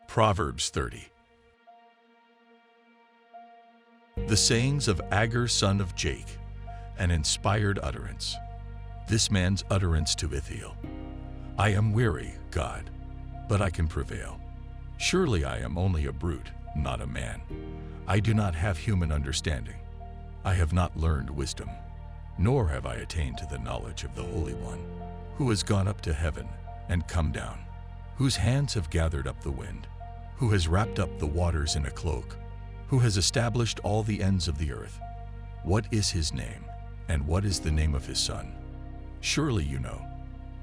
Proverbs 30. The sayings of Agur son of Jake, an inspired utterance. This man's utterance to Ithiel. I am weary, God, but I can prevail. Surely I am only a brute, not a man. I do not have human understanding. I have not learned wisdom, nor have I attained to the knowledge of the Holy One, who has gone up to heaven and come down, whose hands have gathered up the wind, who has wrapped up the waters in a cloak, who has established all the ends of the earth. What is his name, and what is the name of his son? Surely you know.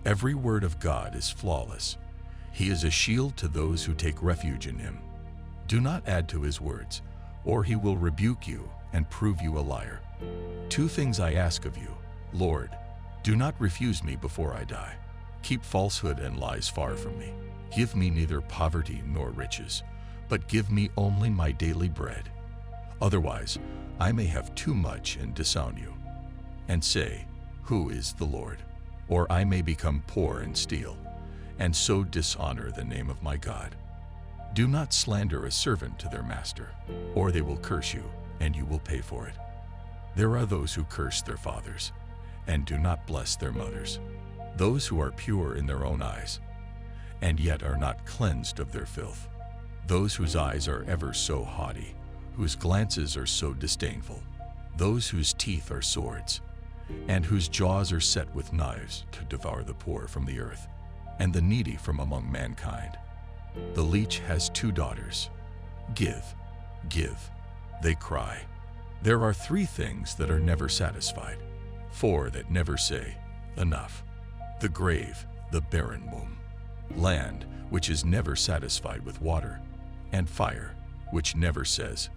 Every word of God is flawless. He is a shield to those who take refuge in him. Do not add to his words, or he will rebuke you and prove you a liar. Two things I ask of you, Lord. Do not refuse me before I die. Keep falsehood and lies far from me. Give me neither poverty nor riches, but give me only my daily bread. Otherwise, I may have too much and disown you, and say, Who is the Lord? Or I may become poor and steal, and so dishonor the name of my God. Do not slander a servant to their master, or they will curse you, and you will pay for it. There are those who curse their fathers, and do not bless their mothers, those who are pure in their own eyes, and yet are not cleansed of their filth, those whose eyes are ever so haughty, whose glances are so disdainful, those whose teeth are swords, and whose jaws are set with knives to devour the poor from the earth, and the needy from among mankind. The leech has two daughters. Give, give, they cry. There are three things that are never satisfied, four that never say, enough. The grave, the barren womb, land, which is never satisfied with water, and fire, which never says,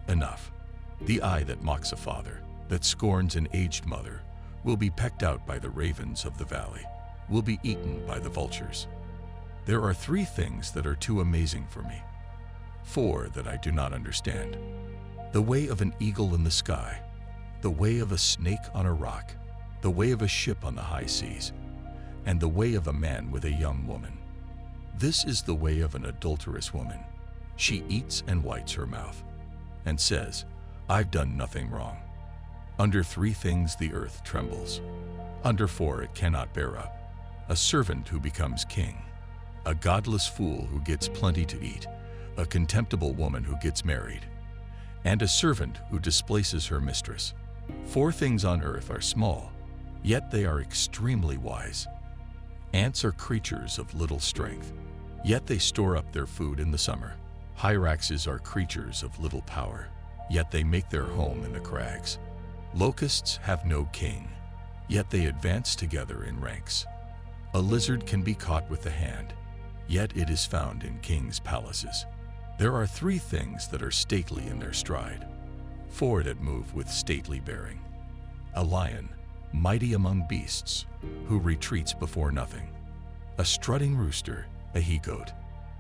enough. The eye that mocks a father, that scorns an aged mother, will be pecked out by the ravens of the valley, will be eaten by the vultures. There are three things that are too amazing for me, four that I do not understand. The way of an eagle in the sky, the way of a snake on a rock, the way of a ship on the high seas, and the way of a man with a young woman. This is the way of an adulterous woman. She eats and whites her mouth, and says, I've done nothing wrong. Under three things the earth trembles. Under four it cannot bear up. A servant who becomes king, a godless fool who gets plenty to eat, a contemptible woman who gets married, and a servant who displaces her mistress. Four things on earth are small, yet they are extremely wise. Ants are creatures of little strength, yet they store up their food in the summer. Hyraxes are creatures of little power, yet they make their home in the crags. Locusts have no king, yet they advance together in ranks. A lizard can be caught with the hand, yet it is found in kings' palaces. There are three things that are stately in their stride, four that move with stately bearing. A lion, mighty among beasts, who retreats before nothing. A strutting rooster, a he-goat,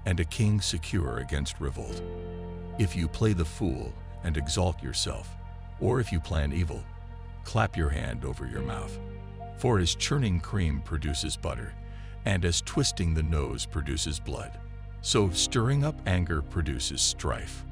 and a king secure against revolt. If you play the fool and exalt yourself, or if you plan evil, clap your hand over your mouth. For as churning cream produces butter, and as twisting the nose produces blood, so stirring up anger produces strife.